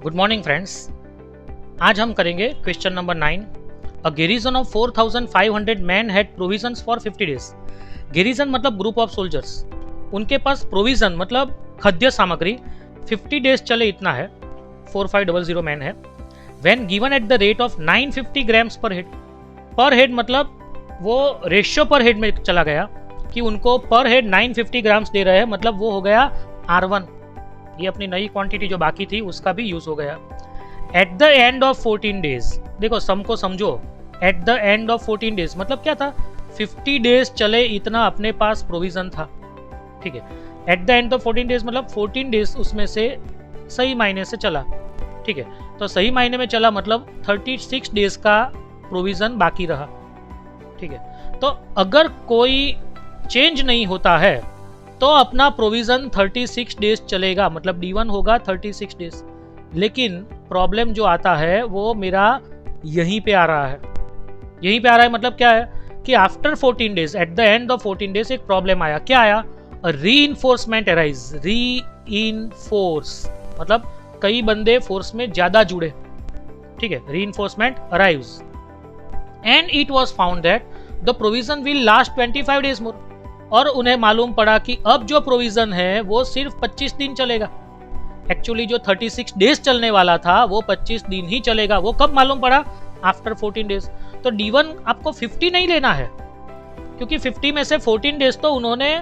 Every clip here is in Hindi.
Good morning friends. आज हम करेंगे question number 9। A garrison of 4500 man had provisions for 50 days. Garrison मतलब ग्रुप ऑफ सोल्जर्स, उनके पास प्रोविजन मतलब खाद्य सामग्री 50 डेज चले इतना है। 4500 मैन है। When given at the rate of 950 grams पर हेड मतलब वो रेशियो पर हेड में चला गया कि उनको पर हेड 950 ग्राम्स दे रहे हैं, मतलब वो हो गया R1। ये अपनी नई क्वांटिटी जो बाकी थी उसका भी यूज हो गया। At the end of 14 days, देखो सम को समझो। At the end of 14 days मतलब क्या था, 50 डेज चले इतना अपने पास प्रोविजन था। ठीक है, at the end of 14 days मतलब 14 डेज उसमें से सही मायने से चला। ठीक है, तो सही मायने में चला मतलब 36 डेज का प्रोविजन बाकी रहा। ठीक है, तो अगर कोई चेंज नहीं होता है तो अपना प्रोविजन 36 डेज चलेगा, मतलब D1 होगा 36 डेज। लेकिन प्रॉब्लम जो आता है वो मेरा यहीं पे आ रहा है। यहीं पे आ रहा है मतलब क्या है कि after 14 days, at the end of 14 days एक प्रॉब्लम आया। क्या आया? Reinforcement arise. रीइंफोर्स मतलब कई बंदे फोर्स में ज्यादा जुड़े। ठीक है, reinforcement arrives and it was found that the provision will last 25 days more. और उन्हें मालूम पड़ा कि अब जो प्रोविजन है वो सिर्फ 25 दिन चलेगा। एक्चुअली जो 36 डेज चलने वाला था वो 25 दिन ही चलेगा। वो कब मालूम पड़ा? After 14 days. तो D1 आपको 50 नहीं लेना है, क्योंकि 50 में से 14 डेज तो उन्होंने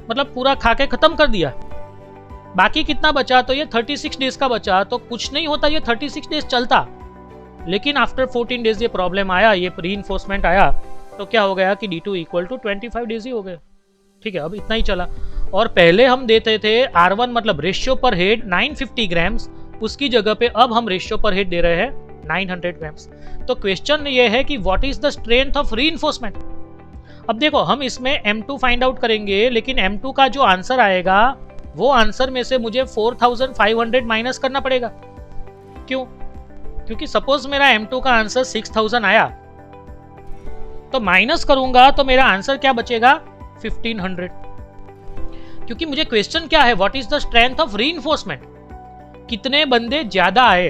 मतलब पूरा खा के खत्म कर दिया। बाकी कितना बचा? तो ये 36 डेज का बचा। तो कुछ नहीं होता, ये 36 डेज चलता। लेकिन आफ्टर 14 डेज ये प्रॉब्लम आया, ये रीइंफोर्समेंट आया, तो क्या हो गया कि D2 इक्वल टू 25 डेज ही हो गए। ठीक है, अब इतना ही चला। और पहले हम देते थे R1 मतलब रेशियो पर हेड 950 ग्राम्स, उसकी जगह पे अब हम रेशियो पर हेड दे रहे हैं 900 ग्राम्स। तो क्वेश्चन ये है कि what is the strength of reinforcement. अब देखो हम इसमें M2 फाइंड आउट करेंगे, लेकिन M2 का जो आंसर आएगा वो आंसर में से मुझे 4500 माइनस करना पड़ेगा। क्यों? क्योंकि सपोज मेरा M2 का आंसर 6000 आया, तो माइनस करूंगा तो मेरा आंसर क्या बचेगा? 1500। क्योंकि मुझे क्वेश्चन क्या है, what is the strength of reinforcement. कितने बंदे ज्यादा आए,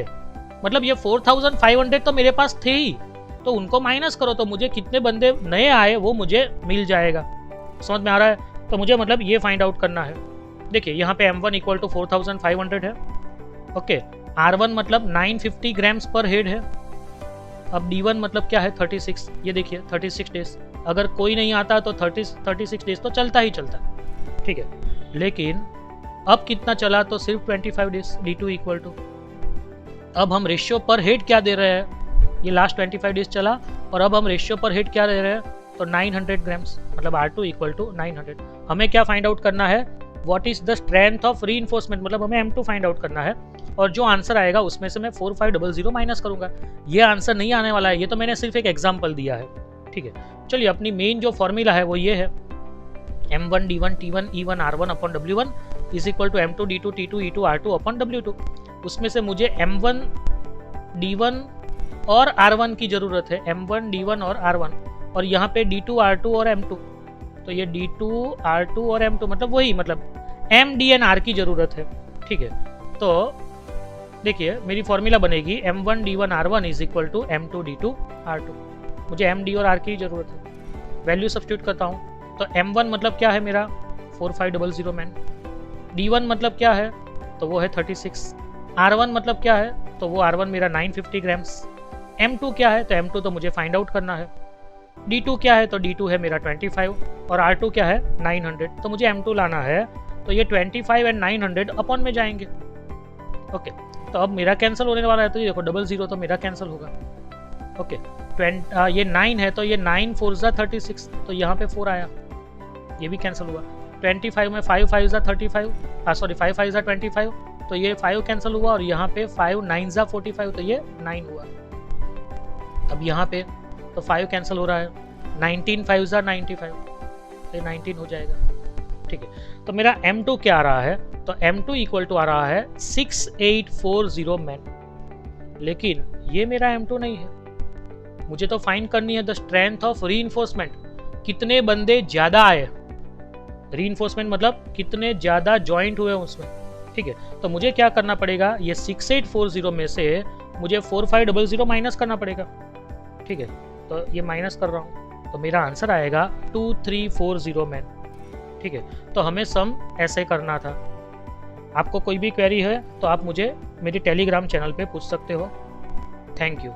मतलब ये 4500 तो मेरे पास थे ही, तो उनको माइनस करो तो मुझे कितने बंदे नए आए वो मुझे मिल जाएगा। समझ में आ रहा है? तो मुझे मतलब ये फाइंड आउट करना है। देखिए यहाँ पे M1 इक्वल टू 4500 है। ओके, R1 मतलब 950 ग्राम्स पर हेड है। अब D1 मतलब क्या है? 36। ये देखिए 36 डेज। अगर कोई नहीं आता तो 36 डेज तो चलता ही चलता। ठीक है, लेकिन अब कितना चला? तो सिर्फ 25 डेज। D2 इक्वल टू, अब हम रेशियो पर हेड क्या दे रहे हैं? ये लास्ट 25 डेज चला और अब हम रेशियो पर हेड क्या दे रहे हैं? तो 900 ग्राम्स, मतलब R2 इक्वल टू 900। हमें क्या फाइंड आउट करना है? What is the strength of reinforcement, मतलब हमें M2 फाइंड आउट करना है। और जो आंसर आएगा उसमें से मैं 4500 माइनस करूंगा। ये आंसर नहीं आने वाला है, ये तो मैंने सिर्फ एक एग्जांपल दिया है। ठीक है, चलिए अपनी मेन जो फॉर्मूला है वो ये है, M1 D1 T1 E1 R1 upon W1 is equal to M2 D2 T2 E2 R2 upon W2। उसमें से मुझे M1 D1 और R1 की जरूरत है, M1 D1 और R1, और यहाँ पे D2 R2 और M2। तो ये D2 R2 और M2 मतलब वही, मतलब M D N R की जरूरत है। ठीक है, तो देखिए मेरी फॉर्मूला बनेगी M1 D1 R1 is equal to M2 D2 R2। मुझे M D और R की जरूरत है, वैल्यू सब्स्टिट्यूट करता हूँ। तो M1 मतलब क्या है मेरा? 4500 मैन। D1 मतलब क्या है? तो वो है 36। R1 मतलब क्या है? तो वो R1 मेरा 950 ग्राम्स। M2 क्या है? तो M2 तो मुझे फाइंड आउट करना है। D2 क्या है? तो D2 है मेरा 25 और R2 क्या है? 900। तो मुझे M2 लाना है, तो ये 25 एंड 900 अपॉन में जाएंगे। ओके, तो अब मेरा कैंसिल होने वाला है, तो ये देखो 00 तो मेरा कैंसिल होगा। ओके, ये 9 है तो ये 9 4 जा 36, तो यहाँ पे 4 आया, ये भी कैंसिल हुआ। 25 में 5 5 जा 35, सॉरी 5 5 जा 25, तो ये 5 कैंसिल हुआ, और यहाँ पे 5 9 जा 45, तो ये 9 हुआ। अब यहाँ पे तो 5 कैंसिल हो रहा है, 19 5 जा 95, तो ये 19 हो जाएगा। ठीक है, तो मेरा M2 क्या आ रहा है? तो M2 इक्वल टू आ रहा है 6840 मैन। लेकिन ये मेरा M2 नहीं है, मुझे तो फाइंड करनी है द स्ट्रेंथ ऑफ रीइंफोर्समेंट। कितने बंदे ज्यादा आए, रीइंफोर्समेंट मतलब कितने ज्यादा ज्वाइंट हुए उसमें। ठीक है, तो मुझे क्या करना पड़ेगा, ये 6840 में से मुझे 4500 माइनस करना पड़ेगा। ठीक है, तो ये माइनस कर रहा हूँ, तो मेरा आंसर आएगा 2340 मैन। ठीक है, तो हमें सम ऐसे करना था। आपको कोई भी क्वेरी है तो आप मुझे मेरी टेलीग्राम चैनल पे पूछ सकते हो। Thank you.